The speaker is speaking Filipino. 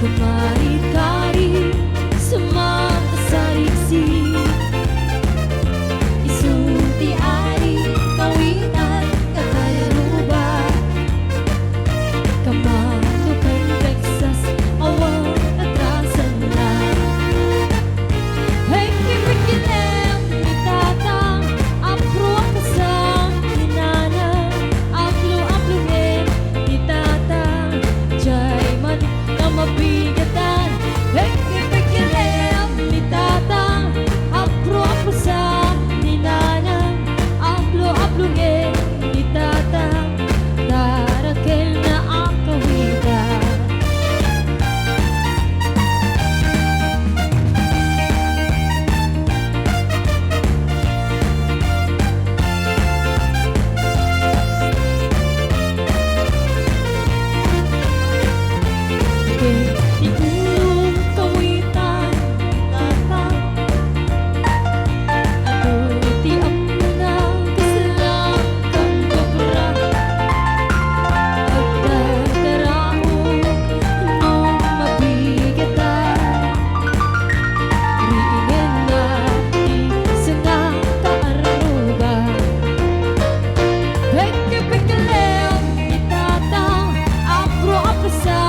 Kumari-kari sumakasariksi, isunti-ari kawitan katayaruba, kamanukan Texas awang atrasan na. Hey, kipikilem itatang apro ang kasang inana, aplo-aplongin itatang jay man na mabigatan. Hey, kipikilem itatang apro ang kasang inana, aplo-aplongin itatang darakel na ang kawitan. Iulong kawitan itatang atuti ang munang kasalang kang gabra, agdagaraong nung mabigatan, riingen na isa na kaararuba. Peke-pekelem itatang apro-aprosa